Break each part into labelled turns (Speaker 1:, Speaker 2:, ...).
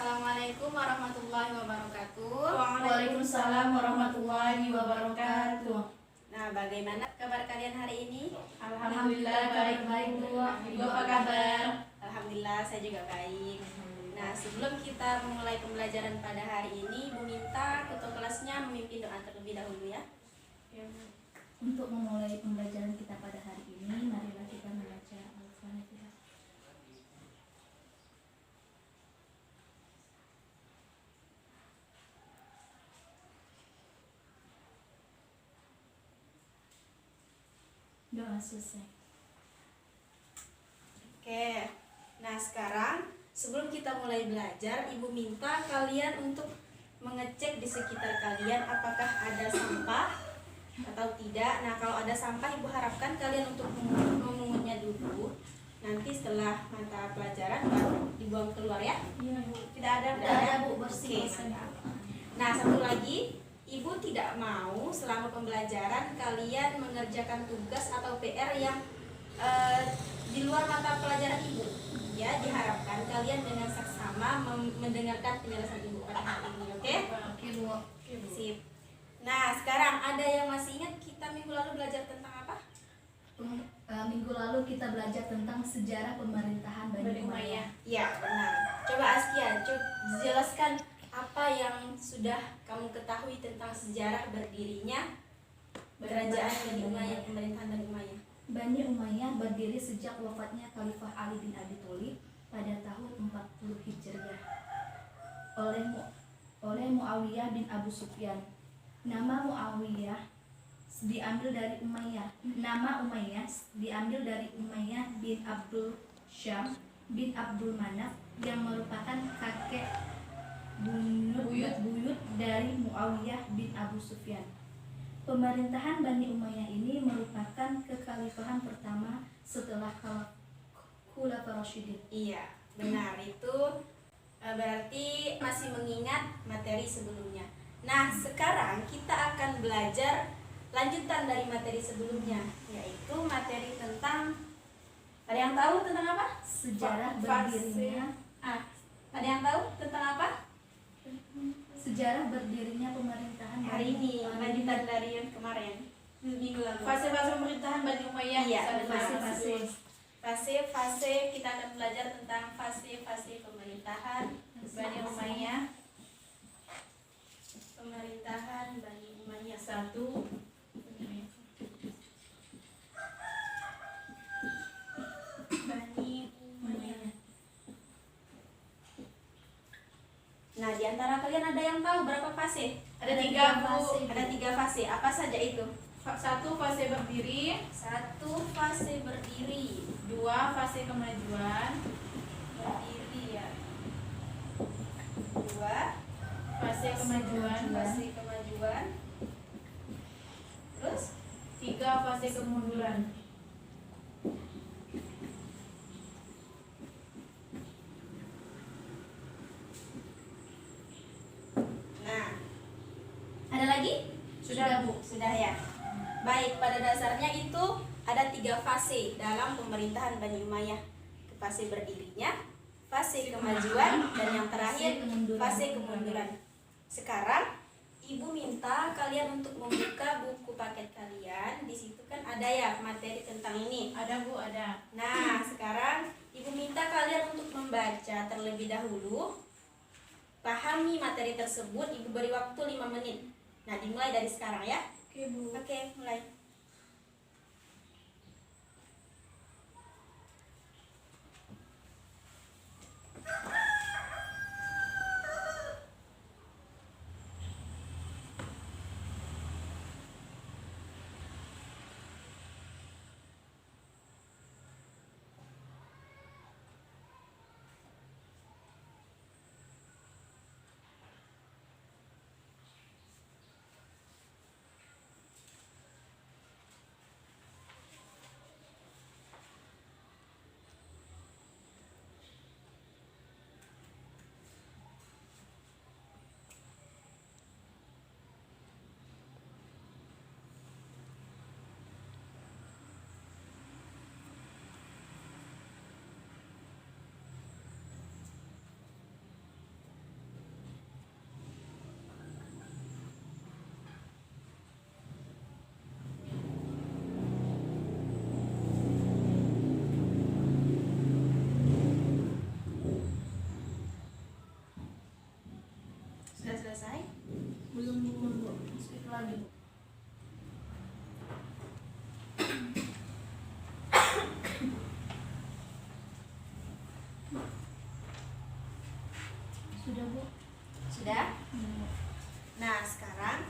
Speaker 1: Assalamualaikum warahmatullahi wabarakatuh.
Speaker 2: Waalaikumsalam warahmatullahi wabarakatuh.
Speaker 1: Nah, bagaimana kabar kalian hari ini?
Speaker 2: Alhamdulillah baik-baik Bu. Ibu apa kabar?
Speaker 1: Alhamdulillah saya juga baik. Nah, sebelum kita memulai pembelajaran pada hari ini, Bu minta ketua kelasnya memimpin doa terlebih dahulu ya.
Speaker 2: Untuk memulai pembelajaran kita pada hari ini, marilah kita membaca Al-Fatihah. Doa selesai.
Speaker 1: Oke. Nah, sekarang sebelum kita mulai belajar, Ibu minta kalian untuk mengecek di sekitar kalian apakah ada sampah atau tidak. Nah, kalau ada sampah, Ibu harapkan kalian untuk memungutnya dulu. Nanti setelah mata pelajaran baru dibuang keluar ya.
Speaker 2: Iya Bu.
Speaker 1: Tidak ada,
Speaker 2: Bu, bersih.
Speaker 1: Oke, mantap. Nah, satu lagi, Ibu tidak mau selama pembelajaran kalian mengerjakan tugas atau PR yang di luar mata pelajaran Ibu. Ya, diharapkan kalian dengan saksama mendengarkan penjelasan Ibu pada hari ini, oke?
Speaker 2: Oke Bu.
Speaker 1: Sip. Nah, sekarang ada yang masih ingat kita minggu lalu belajar tentang apa?
Speaker 2: Minggu lalu kita belajar tentang sejarah pemerintahan Bani Umayyah.
Speaker 1: Ya, benar. Coba Askia, jelaskan apa yang sudah kamu ketahui tentang sejarah berdirinya kerajaan Bani Umayyah, pemerintahan Bani Umayyah.
Speaker 2: Bani Umayyah berdiri sejak wafatnya Khalifah Ali bin Abi Thalib pada tahun 40 Hijriah oleh Muawiyah bin Abu Sufyan. Nama Muawiyah diambil dari Umayyah. Nama Umayyah diambil dari Umayyah bin Abdul Syam bin Abdul Manaf yang merupakan kakek buyut dari Muawiyah bin Abu Sufyan. Pemerintahan Bani Umayyah ini merupakan kekhalifahan pertama setelah Khulafaur Rasyidin.
Speaker 1: Iya, benar. Itu berarti masih mengingat materi sebelumnya. Nah, sekarang kita akan belajar lanjutan dari materi sebelumnya, yaitu materi tentang, ada yang tahu tentang apa?
Speaker 2: Sejarah berdirinya.
Speaker 1: Ada yang tahu tentang apa?
Speaker 2: Sejarah berdirinya pemerintahan
Speaker 1: Hari ini lanjutan dari yang kemarin, minggu lalu.
Speaker 3: Fase-fase pemerintahan Bani Umayyah.
Speaker 1: Iya,
Speaker 2: fase-fase.
Speaker 1: Fase-fase kita akan belajar tentang fase-fase pemerintahan Bani Umayyah. Pemerintahan Bani Umayyah 1. Bani Umayyah. Nah, di antara kalian ada yang tahu berapa fase?
Speaker 3: Ada 3 Bu.
Speaker 1: Ada 3 fase. Apa saja itu?
Speaker 3: 1 fase berdiri,
Speaker 1: 1 fase berdiri,
Speaker 3: 2 fase kemajuan,
Speaker 1: berdiri ya. 2
Speaker 3: fase kemajuan,
Speaker 1: fase kemajuan. Terus
Speaker 3: 3 fase kemunduran.
Speaker 1: Nah, ada lagi?
Speaker 3: Sudah Bu.
Speaker 1: Sudah ya. Baik, pada dasarnya itu ada 3 fase dalam pemerintahan Bani Umayyah. Fase berdirinya, fase kemajuan, dan yang terakhir fase kemunduran. Sekarang Ibu minta kalian untuk membuka buku paket kalian. Di situ kan ada ya materi tentang ini.
Speaker 3: Ada Bu, ada.
Speaker 1: Nah, sekarang Ibu minta kalian untuk membaca terlebih dahulu. Pahami materi tersebut, Ibu beri waktu 5 menit. Nah, dimulai dari sekarang ya.
Speaker 3: Oke Bu.
Speaker 1: Oke, mulai.
Speaker 3: lagi, Bu.
Speaker 2: Sudah, Bu.
Speaker 1: Sudah? Nah, sekarang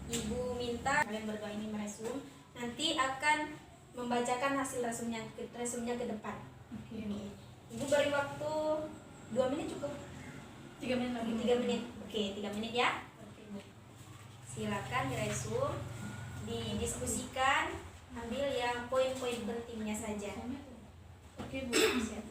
Speaker 1: Ibu minta kalian berdua ini meresum. Nanti akan membacakan hasil resumnya ke depan.
Speaker 3: Oke.
Speaker 1: Ibu beri waktu 2 menit cukup.
Speaker 3: 3 menit lagi.
Speaker 1: 3 menit. Oke, 3 menit ya.
Speaker 3: Oke, Bu.
Speaker 1: Silakan diresum, didiskusikan, ambil yang poin-poin pentingnya saja.
Speaker 3: Oke, Bu.
Speaker 1: Siap.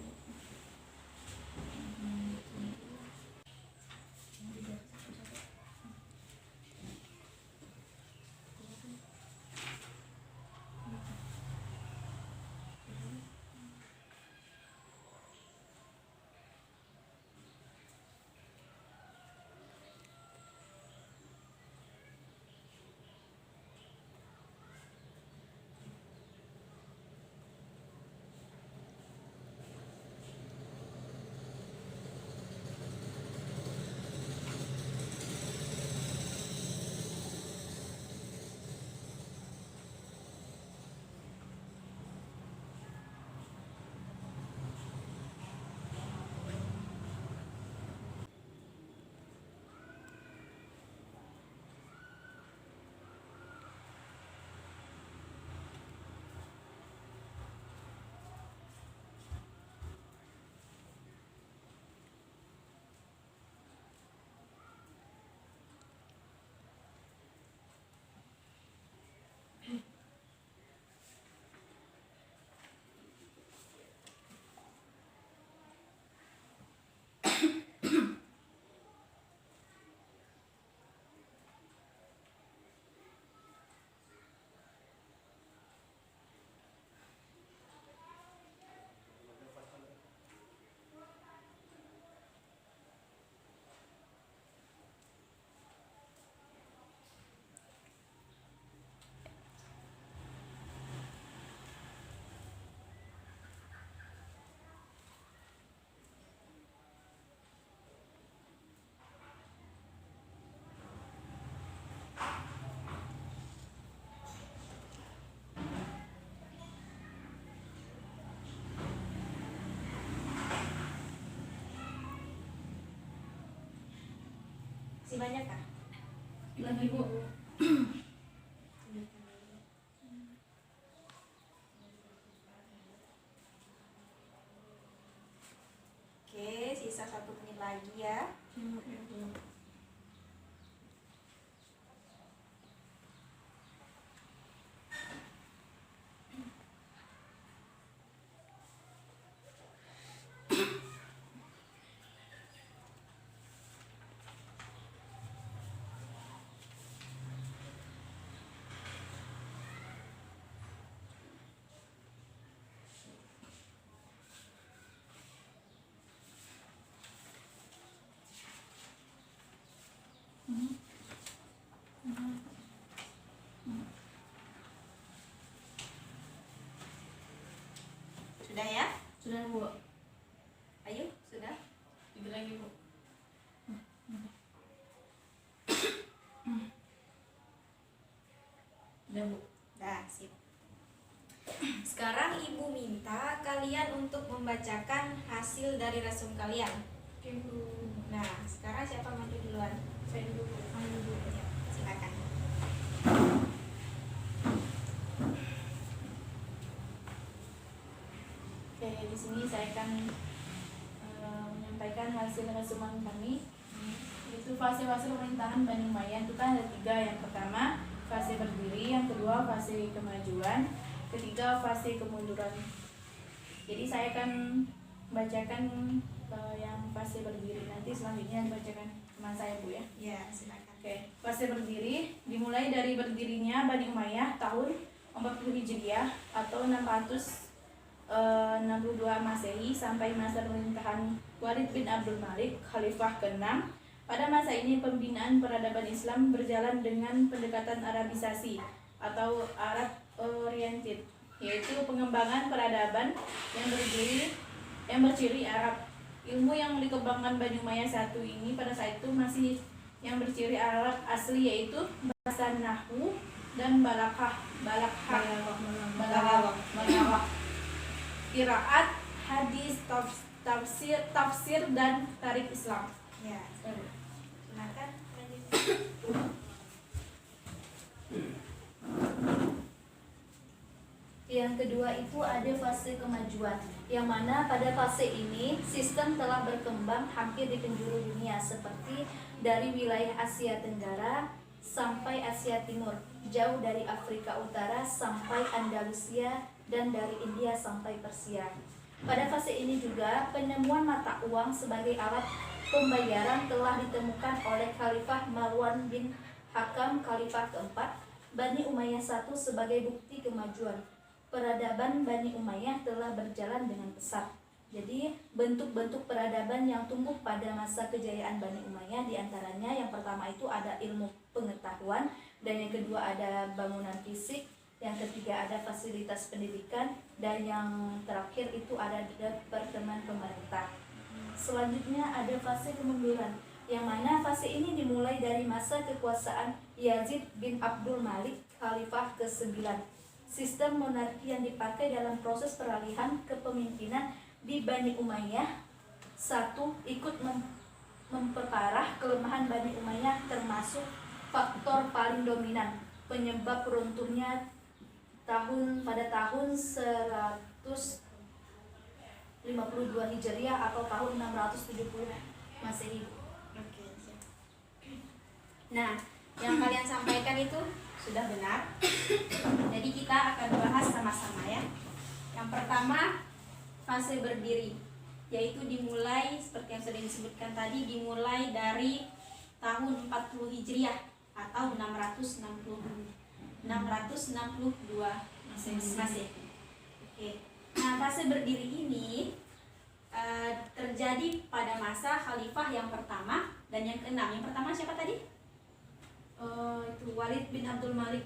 Speaker 1: Si banyak kah?
Speaker 3: Lagi, Bu.
Speaker 1: Oke, sisa 1 menit lagi ya. Sudah ya?
Speaker 3: Sudah, Bu.
Speaker 1: Ayo, sudah.
Speaker 3: 3 lagi, Bu. Udah, Bu.
Speaker 1: Dah, sip. Sekarang Ibu minta kalian untuk membacakan hasil dari resum kalian.
Speaker 3: Oke, Bu.
Speaker 1: Nah, sekarang siapa maju duluan?
Speaker 3: Saya dulu, Bu.
Speaker 1: Ya, silakan.
Speaker 3: Oke, di sini saya akan menyampaikan hasil resuman kami. Itu fase-fase pemerintahan Bani Umayyah itu kan ada 3. Yang pertama fase berdiri, yang kedua fase kemajuan, ketiga fase kemunduran. Jadi saya akan bacakan yang fase berdiri, nanti selanjutnya dibacakan teman saya, Bu ya.
Speaker 1: Ya, silakan.
Speaker 3: Oke, fase berdiri dimulai dari berdirinya Bani Umayyah tahun 40 Hijriah atau 662 Masehi sampai masa pemerintahan Walid bin Abdul Malik, Khalifah ke-6. Pada masa ini pembinaan peradaban Islam berjalan dengan pendekatan Arabisasi atau Arab Oriented, yaitu pengembangan peradaban yang berciri Arab. Ilmu yang dikembangkan Bani Umayyah satu ini pada saat itu masih yang berciri Arab asli, yaitu bahasa Nahu dan Balaghah. Qiraat, hadis, tafsir dan tarikh Islam.
Speaker 1: Ya, silakan lanjut.
Speaker 2: Yang kedua itu ada fase kemajuan, yang mana pada fase ini sistem telah berkembang hampir di penjuru dunia, seperti dari wilayah Asia Tenggara sampai Asia Timur, jauh dari Afrika Utara sampai Andalusia, dan dari India sampai Persia. Pada fase ini juga penemuan mata uang sebagai alat pembayaran telah ditemukan oleh Khalifah Marwan bin Hakam, Khalifah keempat Bani Umayyah I, sebagai bukti kemajuan. Peradaban Bani Umayyah telah berjalan dengan pesat. Jadi bentuk-bentuk peradaban yang tumbuh pada masa kejayaan Bani Umayyah diantaranya yang pertama itu ada ilmu pengetahuan, dan yang kedua ada bangunan fisik, yang ketiga ada fasilitas pendidikan, dan yang terakhir itu ada departemen pemerintah. Selanjutnya ada fase kemunduran, yang mana fase ini dimulai dari masa kekuasaan Yazid bin Abdul Malik, Khalifah ke-9. Sistem monarki yang dipakai dalam proses peralihan kepemimpinan di Bani Umayyah satu ikut memperparah kelemahan Bani Umayyah, termasuk faktor paling dominan penyebab runtuhnya pada tahun 152 Hijriah atau tahun 670 Masehi.
Speaker 1: Oke, siap. Nah, yang kalian sampaikan itu sudah benar. Jadi kita akan bahas sama-sama ya. Yang pertama, fase berdiri, yaitu dimulai seperti yang sudah disebutkan tadi, dimulai dari tahun 40 Hijriah atau 662 Masehi. Oke. Nah, fase berdiri ini terjadi pada masa khalifah yang pertama dan yang keenam. Yang pertama siapa tadi?
Speaker 3: Itu Walid bin Abdul Malik.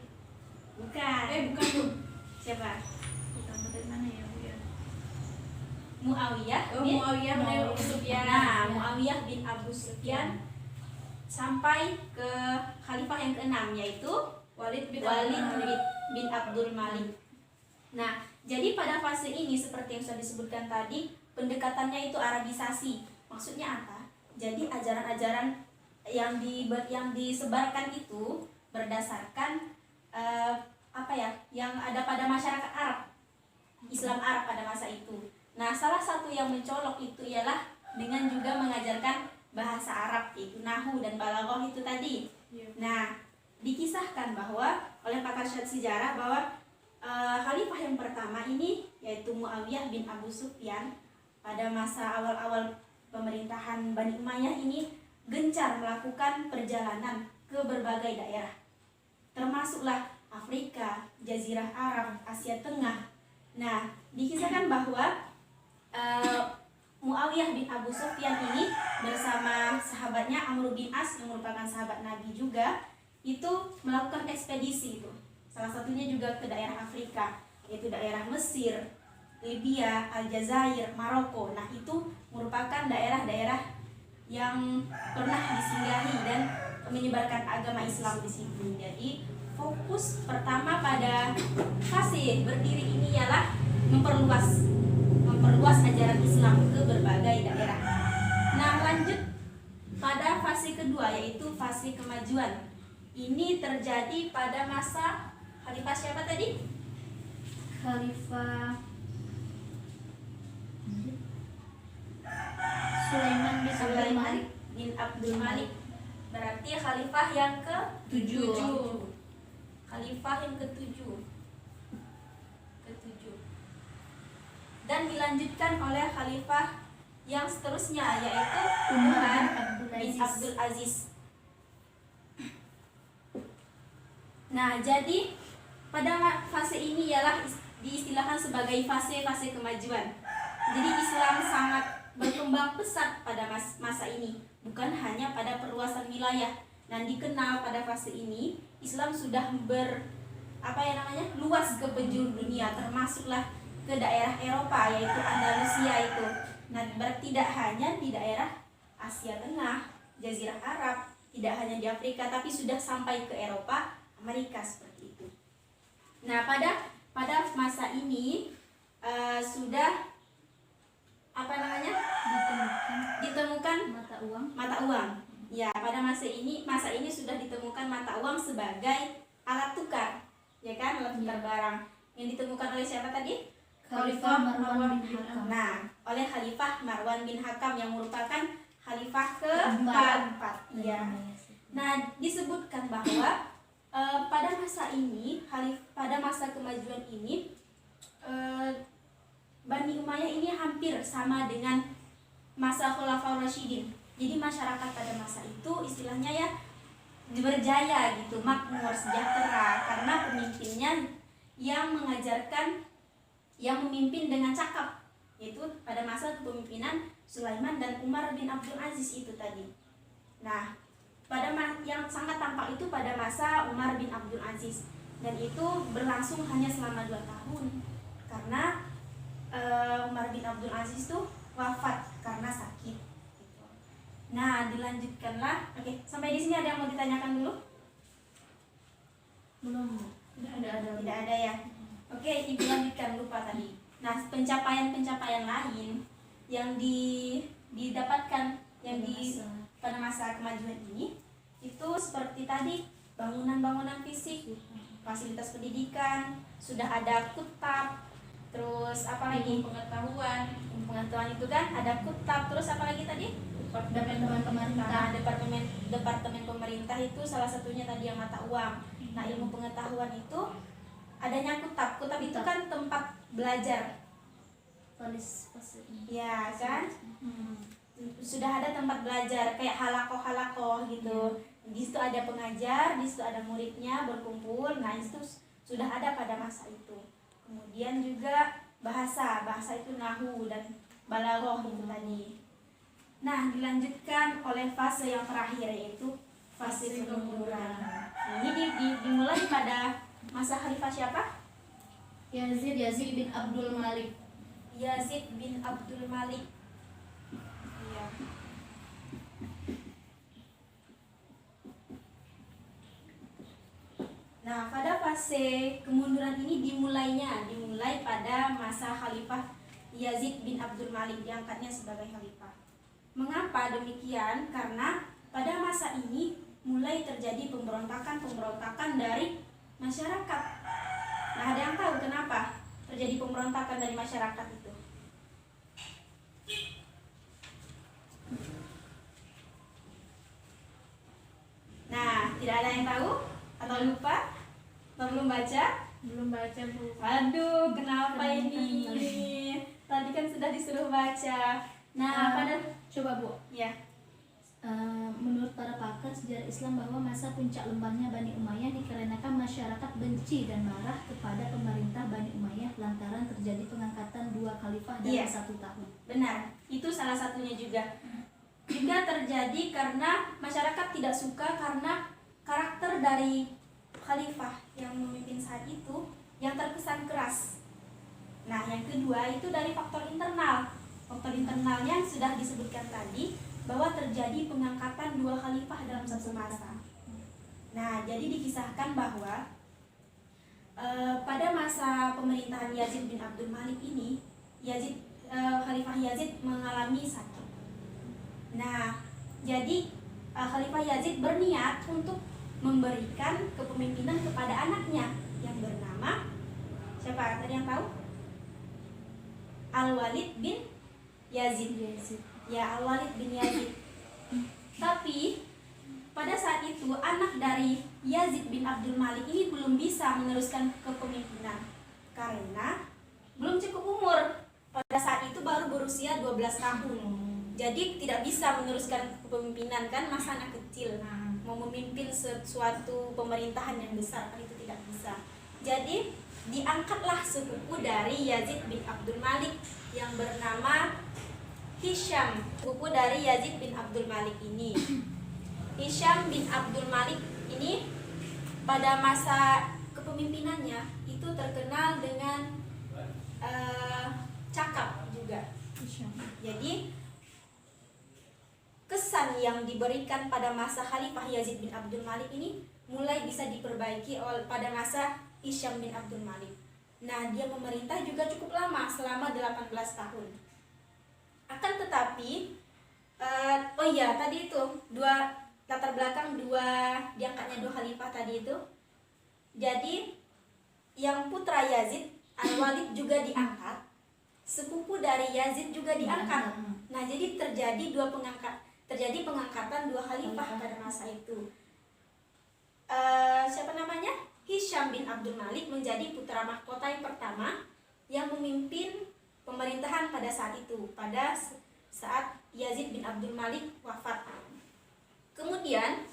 Speaker 1: Bukan.
Speaker 3: Bukan Bu.
Speaker 1: Siapa?
Speaker 3: Pertama dari mana ya Bu ya?
Speaker 1: Muawiyah
Speaker 3: Oh,
Speaker 1: bin
Speaker 3: Muawiyah bin Abu Sufyan.
Speaker 1: Nah, Muawiyah bin Abu Sufyan sampai ke khalifah yang keenam, yaitu
Speaker 3: Walid bin
Speaker 1: Abdul Malik. Nah, jadi pada fase ini seperti yang sudah disebutkan tadi, pendekatannya itu Arabisasi. Maksudnya apa? Jadi ajaran-ajaran yang disebarkan itu berdasarkan yang ada pada masyarakat Arab, Islam Arab pada masa itu. Nah, salah satu yang mencolok itu ialah dengan juga mengajarkan bahasa Arab, yaitu Nahu dan Balaghah itu tadi. Nah, dikisahkan bahwa oleh pakar sejarah bahwa khalifah yang pertama ini yaitu Muawiyah bin Abu Sufyan pada masa awal-awal pemerintahan Bani Umayyah ini gencar melakukan perjalanan ke berbagai daerah, termasuklah Afrika, Jazirah Arab, Asia Tengah. Nah, dikisahkan bahwa Muawiyah bin Abu Sufyan ini bersama sahabatnya Amr bin As yang merupakan sahabat Nabi juga, itu melakukan ekspedisi itu. Salah satunya juga ke daerah Afrika, yaitu daerah Mesir, Libya, Aljazair, Maroko. Nah, itu merupakan daerah-daerah yang pernah disinggahi dan menyebarkan agama Islam di situ. Jadi fokus pertama pada fase berdiri ini ialah memperluas ajaran Islam ke berbagai daerah. Nah, lanjut pada fase kedua, yaitu fase kemajuan. Ini terjadi pada masa khalifah siapa tadi?
Speaker 2: Khalifah Sulaiman
Speaker 1: bin Abdul Malik. Berarti khalifah yang ke-7. Khalifah yang ke-7. Dan dilanjutkan oleh khalifah yang seterusnya, yaitu Umar bin Abdul Aziz. Nah, jadi pada fase ini ialah diistilahkan sebagai fase-fase kemajuan. Jadi Islam sangat berkembang pesat pada masa ini, bukan hanya pada perluasan wilayah. Dan dikenal pada fase ini Islam sudah luas ke penjuru dunia, termasuklah ke daerah Eropa, yaitu Andalusia itu. Nah, tidak hanya di daerah Asia Tengah, Jazirah Arab, tidak hanya di Afrika, tapi sudah sampai ke Eropa, Amerika seperti itu. Nah, pada masa ini sudah apa namanya? Ditemukan mata uang. Ya, pada masa ini sudah ditemukan mata uang sebagai alat tukar, ya kan, alat tukar barang. Yang ditemukan oleh siapa tadi?
Speaker 2: Khalifah Marwan bin Hakam.
Speaker 1: Nah, oleh Khalifah Marwan bin Hakam yang merupakan Khalifah keempat. Ya. Nah, disebutkan bahwa pada masa kemajuan ini Bani Umayyah ini hampir sama dengan masa Khulafaur Rasyidin. Jadi masyarakat pada masa itu istilahnya ya berjaya gitu, makmur, sejahtera, karena pemimpinnya yang memimpin dengan cakap, yaitu pada masa kepemimpinan Sulaiman dan Umar bin Abdul Aziz itu tadi. Nah, yang sangat tampak itu pada masa Umar bin Abdul Aziz, dan itu berlangsung hanya selama 2 tahun karena Umar bin Abdul Aziz tuh wafat karena sakit gitu. Nah, dilanjutkanlah. Oke, sampai di sini ada yang mau ditanyakan dulu?
Speaker 2: Belum.
Speaker 1: Tidak ada ya. Oke, Ibu lanjutkan, lupa tadi. Nah, pencapaian lain yang didapatkan pada masa kemajuan ini itu seperti tadi, bangunan-bangunan fisik, fasilitas pendidikan, sudah ada kutab, terus apa lagi? Pengetahuan itu kan ada kutab, terus apa lagi tadi?
Speaker 2: Departemen pemerintah.
Speaker 1: Nah, departemen pemerintah itu salah satunya tadi yang mata uang. Nah, ilmu pengetahuan itu adanya kutab. Kutab itu kan tempat belajar. Ya kan? Sudah ada tempat belajar kayak halakoh gitu. Di situ ada pengajar, di situ ada muridnya berkumpul. Nah, itu sudah ada pada masa itu. Kemudian juga bahasa itu nahwu dan balaghah itu tadi. Nah, dilanjutkan oleh fase yang terakhir, yaitu fase kemunduran. Ini dimulai pada masa khalifah siapa?
Speaker 2: Yazid bin Abdul Malik.
Speaker 1: Yazid bin Abdul Malik. Iya. Nah, pada fase kemunduran ini dimulai pada masa khalifah Yazid bin Abdul Malik, diangkatnya sebagai khalifah. Mengapa demikian? Karena pada masa ini mulai terjadi pemberontakan dari masyarakat. Nah, ada yang tahu kenapa terjadi pemberontakan dari masyarakat itu? Nah, tidak ada yang tahu atau lupa atau belum baca?
Speaker 3: Belum baca, Bu.
Speaker 1: Aduh, kenapa ini? Tadi kan sudah disuruh baca. Nah,
Speaker 2: Coba Bu,
Speaker 1: ya.
Speaker 2: menurut para pakar sejarah Islam bahwa masa puncak lemahnya Bani Umayyah dikarenakan masyarakat benci dan marah kepada pemerintah Bani Umayyah lantaran terjadi pengangkatan 2 khalifah dalam 1 tahun.
Speaker 1: Benar, itu salah satunya juga. Juga terjadi karena masyarakat tidak suka karena karakter dari khalifah yang memimpin saat itu yang terkesan keras. Nah, yang kedua itu dari faktor internal. Faktor internalnya sudah disebutkan tadi, bahwa terjadi pengangkatan 2 khalifah dalam satu masa. Nah, jadi dikisahkan bahwa pada masa pemerintahan Yazid bin Abdul Malik ini, Khalifah Yazid mengalami sakit. Nah, jadi Khalifah Yazid berniat untuk memberikan kepemimpinan kepada anaknya yang bernama siapa? Ada yang tahu? Al-Walid bin Yazid. Ya, Al-Walid bin Yazid. Tapi pada saat itu anak dari Yazid bin Abdul Malik ini belum bisa meneruskan kepemimpinan karena belum cukup umur. Pada saat itu baru berusia 12 tahun. Jadi tidak bisa meneruskan kepemimpinan, kan masa anak kecil. Mau memimpin suatu pemerintahan yang besar kan itu tidak bisa. Jadi diangkatlah sepupu dari Yazid bin Abdul Malik yang bernama Hisham, sepupu dari Yazid bin Abdul Malik ini. Hisham bin Abdul Malik ini pada masa kepemimpinannya itu terkenal dengan cakap juga. Jadi kesan yang diberikan pada masa Khalifah Yazid bin Abdul Malik ini mulai bisa diperbaiki pada masa Hisham bin Abdul Malik. Nah, dia memerintah juga cukup lama, selama 18 tahun. Akan tetapi, oh iya, tadi itu dua latar belakang, diangkatnya dua khalifah tadi itu. Jadi, yang putra Yazid, Al-Walid juga diangkat, sepupu dari Yazid juga diangkat. Nah, jadi terjadi pengangkatan dua khalifah pada masa itu. Siapa namanya? Hisham bin Abdul Malik menjadi putra mahkota yang pertama yang memimpin pemerintahan pada saat itu, pada saat Yazid bin Abdul Malik wafat. Kemudian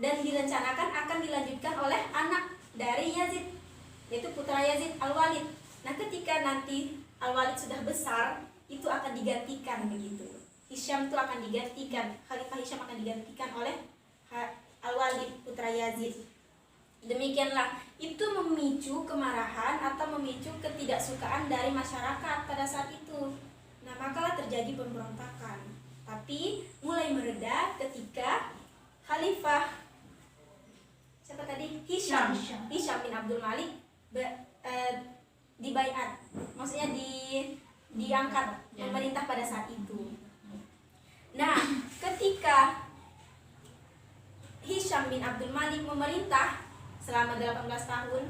Speaker 1: dan direncanakan akan dilanjutkan oleh anak dari Yazid, yaitu putra Yazid, Al-Walid. Nah, ketika nanti Al-Walid sudah besar, itu akan digantikan begitu. Hisham itu akan digantikan, Khalifah Hisham akan digantikan oleh Al-Walid, putra Yazid. Demikianlah, itu memicu kemarahan atau memicu ketidaksukaan dari masyarakat pada saat itu. Nah, makalah terjadi pemberontakan. Tapi mulai mereda ketika Khalifah siapa tadi? Hisham bin Abdul Malik dibaiat, maksudnya diangkat memerintah pada saat itu. Nah, ketika Hisham bin Abdul Malik memerintah selama 18 tahun,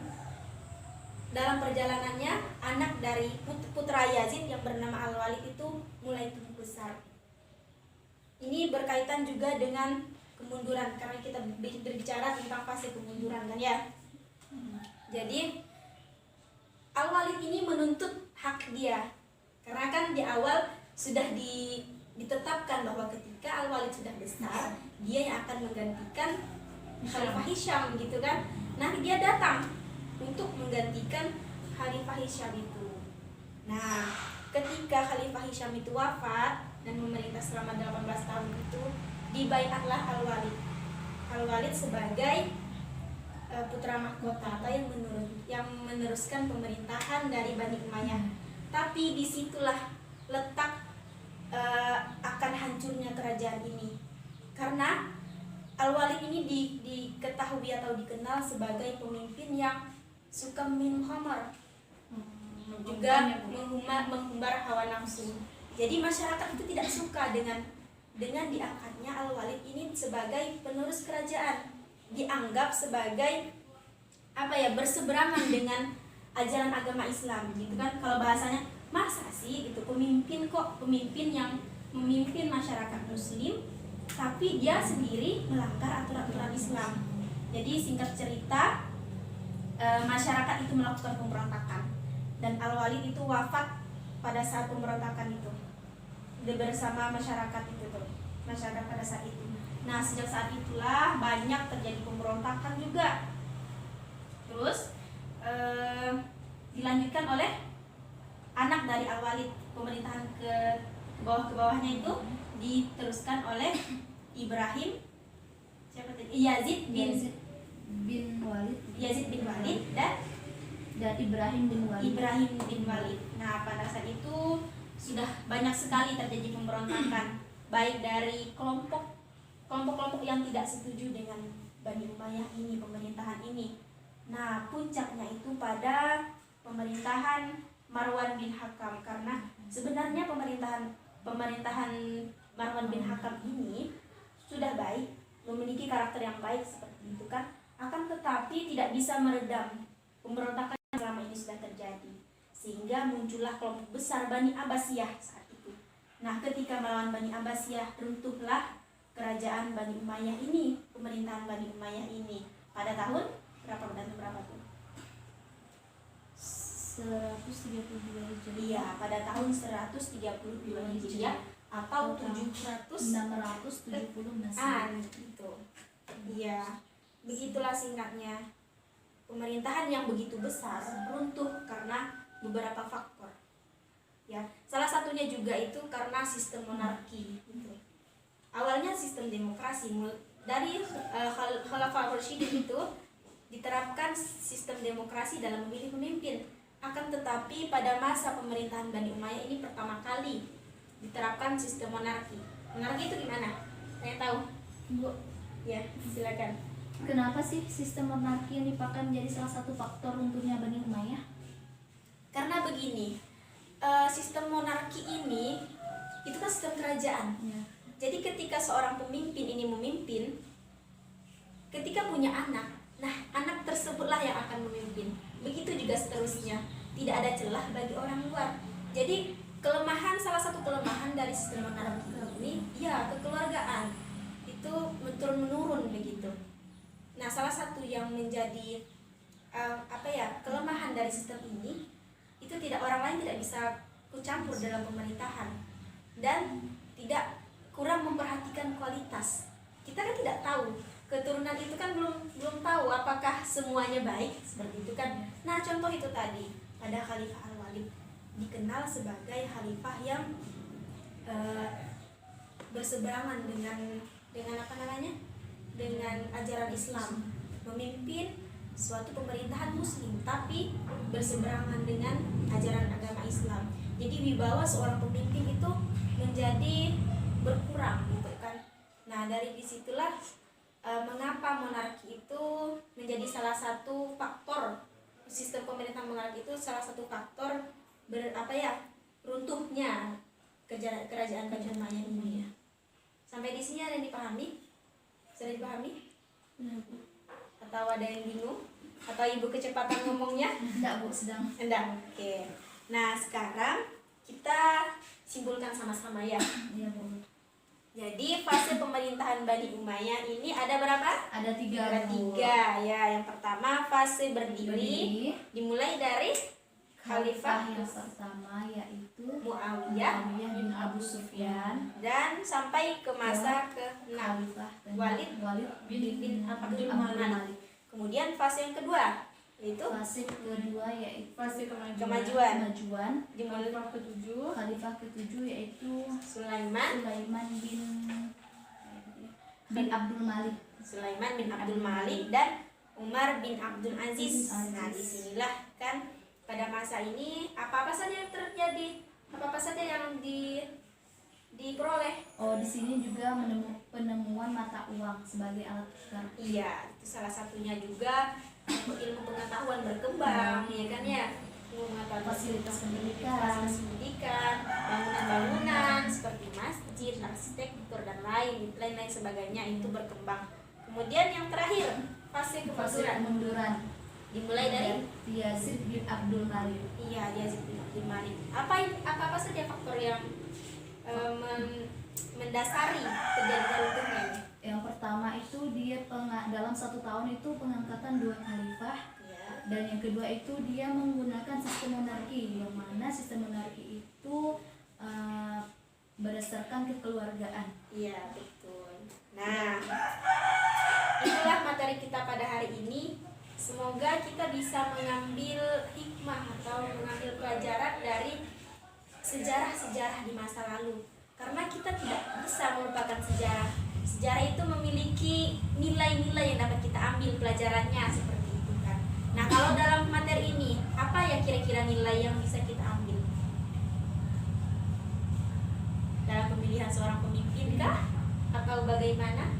Speaker 1: dalam perjalanannya anak dari putra Yazid yang bernama Al-Walid itu mulai tumbuh besar. Ini berkaitan juga dengan kemunduran, karena kita berbicara tentang fase kemunduran kan ya. Jadi Al-Walid ini menuntut hak dia, karena kan di awal sudah ditetapkan bahwa ketika Al-Walid sudah besar, dia yang akan menggantikan Khalifah Hisham gitu kan. Nah, dia datang untuk menggantikan Khalifah Hisham itu. Nah, ketika Khalifah Hisham itu wafat dan memerintah selama 18 tahun itu, dibaiatlah Al-Walid sebagai putra mahkota atau yang meneruskan pemerintahan dari Bani Umayyah. Tapi disitulah letak akan hancurnya kerajaan ini, karena Al-Walid ini diketahui atau dikenal sebagai pemimpin yang suka minum khamar, juga menghumbar hawa nafsu. Jadi masyarakat itu tidak suka dengan diangkatnya Al-Walid ini sebagai penerus kerajaan, dianggap sebagai berseberangan dengan ajaran agama Islam gitu kan. Kalau bahasanya, masa sih gitu pemimpin yang memimpin masyarakat muslim tapi dia sendiri melanggar aturan-aturan Islam. Jadi singkat cerita, masyarakat itu melakukan pemberontakan dan Al-Walid itu wafat pada saat pemberontakan itu bersama masyarakat itu tuh, masyarakat pada saat itu. Nah, sejak saat itulah banyak terjadi pemberontakan juga. Terus dilanjutkan oleh anak dari Al-Walid, pemerintahan ke bawahnya itu diteruskan oleh Ibrahim, siapa tadi? Yazid bin Walid dan Ibrahim bin Walid. Nah, pada saat itu sudah banyak sekali terjadi pemberontakan, baik dari kelompok-kelompok yang tidak setuju dengan Bani Umayyah ini, pemerintahan ini. Nah, puncaknya itu pada pemerintahan Marwan bin Hakam, karena sebenarnya pemerintahan Marwan bin Hakam ini sudah baik, memiliki karakter yang baik seperti itu kan, akan tetapi tidak bisa meredam pemberontakan yang selama ini sudah terjadi, sehingga muncullah kelompok besar Bani Abbasiyah saat itu. Nah, ketika melawan Bani Abbasiyah, runtuhlah kerajaan Bani Umayyah ini, pemerintahan Bani Umayyah ini pada tahun berapa tuh?
Speaker 2: 132 Hijriah.
Speaker 1: Iya, pada tahun 132 Hijriah atau
Speaker 2: 670 Masehi.
Speaker 1: Gitu. Iya, begitulah singkatnya. Pemerintahan yang begitu besar runtuh karena beberapa faktor. Ya, salah satunya juga itu karena sistem monarki. Gitu. Awalnya sistem demokrasi, dari Khalifah Rasyidin itu diterapkan sistem demokrasi dalam memilih pemimpin. Akan tetapi pada masa pemerintahan Bani Umayyah ini pertama kali diterapkan sistem monarki. Monarki itu gimana? Saya tahu.
Speaker 2: Bu,
Speaker 1: Ya, silakan.
Speaker 2: Kenapa sih sistem monarki yang dipakai menjadi salah satu faktor runtuhnya Bani Umayyah?
Speaker 1: Karena begini, sistem monarki ini itu kan sistem kerajaan.
Speaker 2: Ya.
Speaker 1: Jadi ketika seorang pemimpin ini memimpin, ketika punya anak, nah anak tersebutlah yang akan memimpin. Begitu juga seterusnya, tidak ada celah bagi orang luar. Jadi salah satu kelemahan dari sistem monarki ini, ya kekeluargaan itu turun menurun begitu. Nah salah satu yang menjadi kelemahan dari sistem ini, itu orang lain tidak bisa campur dalam pemerintahan dan tidak kurang memperhatikan kualitas. Kita kan tidak tahu, keturunan itu kan belum tahu apakah semuanya baik seperti itu kan. Nah contoh itu tadi pada Khalifah Al-Walid, dikenal sebagai khalifah yang berseberangan dengan ajaran Islam, memimpin suatu pemerintahan muslim tapi berseberangan dengan ajaran agama Islam. Jadi wibawa seorang pemimpin itu menjadi berkurang gitu kan. Nah dari disitulah mengapa monarki itu menjadi salah satu faktor, sistem pemerintahan monarki itu salah satu faktor runtuhnya kerajaan Bani Umayyah ini. Sampai di sini ada yang dipahami? Sudah dipahami? Atau ada yang bingung? Atau ibu kecepatan ngomongnya?
Speaker 2: Enggak, Bu, sedang.
Speaker 1: Enggak. Oke. Nah, sekarang kita simpulkan sama-sama ya.
Speaker 2: Iya, Bu.
Speaker 1: Jadi fase pemerintahan Bani Umayyah ini ada berapa?
Speaker 2: Ada 3,
Speaker 1: Ada
Speaker 2: Bu.
Speaker 1: 3 ya. Yang pertama fase berdiri,
Speaker 2: Berdiri.
Speaker 1: dimulai dari Khalifah
Speaker 2: yang pertama yaitu
Speaker 1: Muawiyah
Speaker 2: Muawiyah bin Abu Sufyan,
Speaker 1: dan sampai ke masa ke-6
Speaker 2: Khalifah
Speaker 1: Walid bin Abdul
Speaker 2: Malik.
Speaker 1: Malik. Kemudian fase yang kedua yaitu
Speaker 2: Fase kedua yaitu
Speaker 3: Fase
Speaker 1: kemajuan.
Speaker 2: dimulai
Speaker 3: Khalifah ke-7
Speaker 2: Khalifah ke-7 yaitu
Speaker 1: Sulaiman
Speaker 2: bin Abdul Malik.
Speaker 1: Sulaiman bin Abdul Malik dan Umar bin Abdul Aziz. Nah, disinilah kan pada masa ini apa-apa saja yang terjadi, apa-apa saja yang diperoleh.
Speaker 2: Oh, di sini juga penemuan mata uang sebagai alat tukar.
Speaker 1: Iya, itu salah satunya juga ilmu pengetahuan berkembang, ya kan ya. Pengetahuan
Speaker 2: Fasilitas
Speaker 1: fasilitas pendidikan, bangunan-bangunan seperti masjid, arsitektur dan lain-lain sebagainya itu berkembang. Kemudian yang terakhir fase
Speaker 2: Fase
Speaker 1: kemunduran
Speaker 2: kemunduran
Speaker 1: dimulai dari
Speaker 2: Yazid bin Abdul Malik.
Speaker 1: iya Yazid bin Abdul Malik. Apa saja faktor yang mendasari terjadinya runtuhnya ini?
Speaker 2: Yang pertama itu dia dalam 1 tahun itu pengangkatan 2 khalifah.
Speaker 1: Ya.
Speaker 2: Dan yang kedua itu dia menggunakan sistem monarki, yang mana sistem monarki itu berdasarkan kekeluargaan.
Speaker 1: Iya, betul. Nah, itulah materi kita pada hari ini. Semoga kita bisa mengambil hikmah atau mengambil pelajaran dari sejarah-sejarah di masa lalu. Karena kita tidak bisa melupakan sejarah. Sejarah itu memiliki nilai-nilai yang dapat kita ambil pelajarannya seperti itu kan. Nah, kalau dalam materi ini, apa ya kira-kira nilai yang bisa kita ambil? Dalam pemilihan seorang pemimpin kah? Atau bagaimana?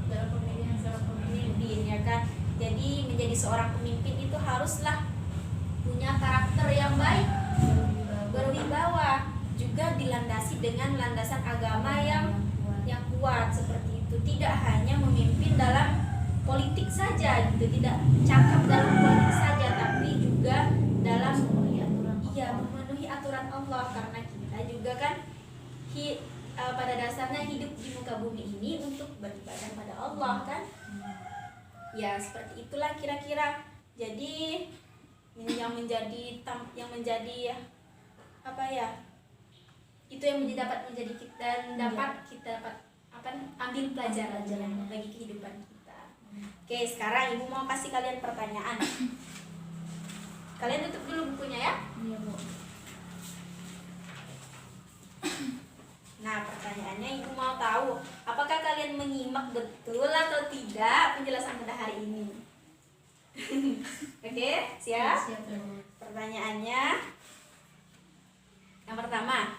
Speaker 3: dalam pemilihan seorang
Speaker 1: Pemimpin, ya kan? Jadi menjadi seorang pemimpin itu haruslah punya karakter yang baik, berwibawa, juga dilandasi dengan landasan agama yang kuat seperti itu. Tidak hanya memimpin dalam politik saja gitu, tidak cakap dalam politik saja, tapi juga dalam memenuhi aturan Allah, karena kita juga kan pada dasarnya hidup di muka bumi ini untuk beribadah pada Allah kan. Ya seperti itulah kira-kira. Jadi yang menjadi apa ya, itu yang dapat kita ambil pelajaran bagi kehidupan kita. Oke, sekarang ibu mau kasih kalian pertanyaan. Kalian tutup dulu bukunya ya.
Speaker 2: Iya, Bu.
Speaker 1: Nah, pertanyaannya ibu mau tahu, apakah kalian menyimak betul atau tidak penjelasan pada hari ini? Oke, siap?
Speaker 2: Siap, Bu.
Speaker 1: Pertanyaannya yang pertama,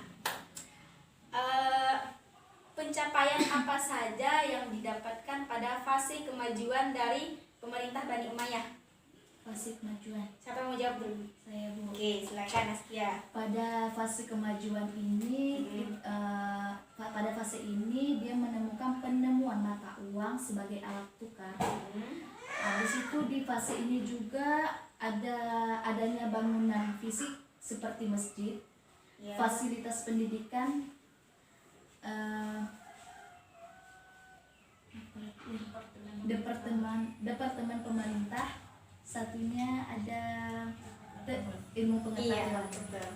Speaker 1: pencapaian apa saja yang didapatkan pada fase kemajuan dari pemerintah Bani Umayyah?
Speaker 2: Fase kemajuan.
Speaker 1: Siapa yang mau jawab dulu?
Speaker 2: Saya Bu.
Speaker 1: Oke, silakan Askia.
Speaker 2: Pada fase kemajuan ini, pada fase ini dia menemukan penemuan mata uang sebagai alat tukar. Di situ di fase ini juga adanya bangunan fisik seperti masjid,
Speaker 1: Ya.
Speaker 2: fasilitas pendidikan, departemen pemerintah, satunya ada ilmu
Speaker 1: Iya,
Speaker 2: pengetahuan.
Speaker 1: betul.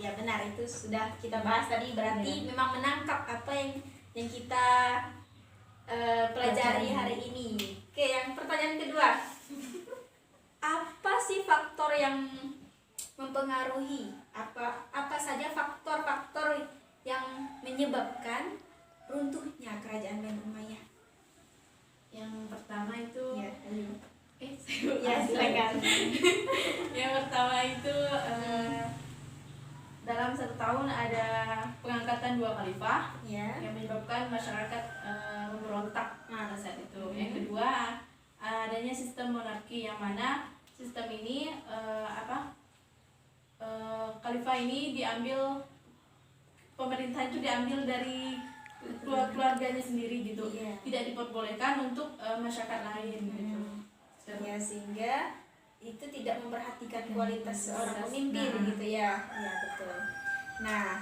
Speaker 1: Ya benar, itu sudah kita bahas tadi, berarti memang menangkap apa yang kita pelajari hari ini. Oke, yang pertanyaan kedua. Apa sih faktor yang mempengaruhi? Apa saja faktor-faktor yang menyebabkan runtuhnya kerajaan Bani Umayyah?
Speaker 3: Yang pertama itu
Speaker 1: Ya,
Speaker 3: ya
Speaker 1: silakan.
Speaker 3: yang pertama itu dalam 1 tahun ada pengangkatan 2 khalifah
Speaker 1: Ya.
Speaker 3: yang menyebabkan masyarakat memberontak pada saat itu. Yang kedua, adanya sistem monarki yang mana sistem ini khalifah ini diambil, pemerintahan itu diambil dari keluarganya sendiri gitu.
Speaker 1: Iya.
Speaker 3: Tidak diperbolehkan untuk masyarakat lain gitu.
Speaker 1: Ya, sehingga itu tidak memperhatikan kualitas seorang pemimpin
Speaker 3: Nah.
Speaker 1: gitu ya. Ya, betul. Nah,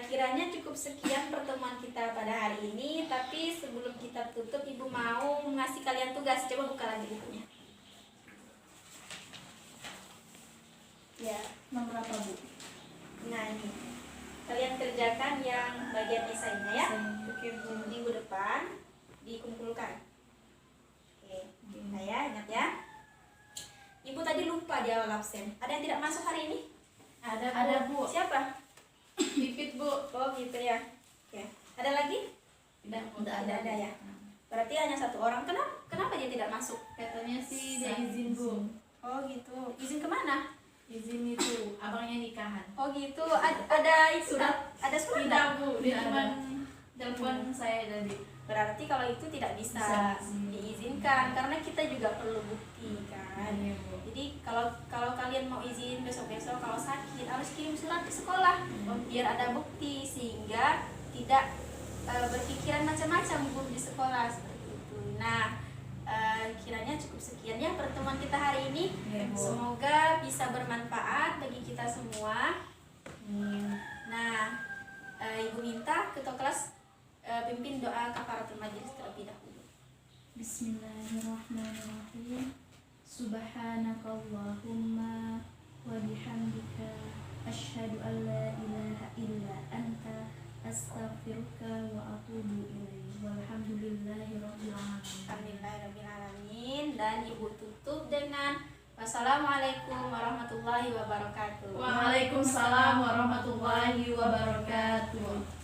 Speaker 1: kiranya cukup sekian pertemuan kita pada hari ini, tapi sebelum kita tutup Ibu mau ngasih kalian tugas. Coba buka lagi bukunya. Ya,
Speaker 2: Nomor apa Bu?
Speaker 1: nah ini. Kalian kerjakan yang bagian esainya ya.
Speaker 3: Oke, Bu.
Speaker 1: Minggu depan dikumpulkan. Oke, nah ya, ingat ya. Ibu tadi lupa di awal absen. Ada yang tidak masuk hari ini?
Speaker 3: Ada, Bu.
Speaker 1: Siapa?
Speaker 3: Pipit, Bu.
Speaker 1: Oh gitu ya. Oke. Ada lagi?
Speaker 3: Tidak, Bu.
Speaker 1: Tidak ada ya. Berarti hanya 1 orang. Kenapa dia tidak masuk?
Speaker 3: Katanya sih dia izin, Bu.
Speaker 1: Oh gitu. Izin kemana?
Speaker 3: Izin itu abangnya nikahan.
Speaker 1: Oh gitu. Ada itu
Speaker 3: Surat.
Speaker 1: Ada surat
Speaker 3: Tidak,
Speaker 1: nggak?
Speaker 3: Bu. Dia
Speaker 2: Tidak
Speaker 3: cuma
Speaker 2: ada.
Speaker 3: telepon saya tadi.
Speaker 1: Berarti kalau itu tidak bisa
Speaker 2: Bisa
Speaker 1: diizinkan karena kita juga perlu bukti kan.
Speaker 3: Iya, Bu.
Speaker 1: Jadi kalau kalian mau izin besok-besok kalau sakit harus kirim surat ke sekolah biar ada bukti sehingga tidak berpikiran macam-macam Bu di sekolah seperti itu. Nah, kiranya cukup sekian ya pertemuan kita hari ini.
Speaker 2: Iya, Bu.
Speaker 1: Semoga bisa bermanfaat bagi kita semua. Nah, Ibu minta ketua kelas pimpin doa kafaratul majelis terlebih dahulu.
Speaker 2: Bismillahirrahmanirrahim. Subhanakallahumma wa bihamdika asyhadu an la ilaha illa anta astaghfiruka wa atubu ilaik. Walhamdulillahirabbil alamin.
Speaker 1: Alhamdulillahirrahmanirrahim. Dan Ibu tutup dengan wassalamualaikum warahmatullahi wabarakatuh.
Speaker 3: Waalaikumsalam warahmatullahi wabarakatuh.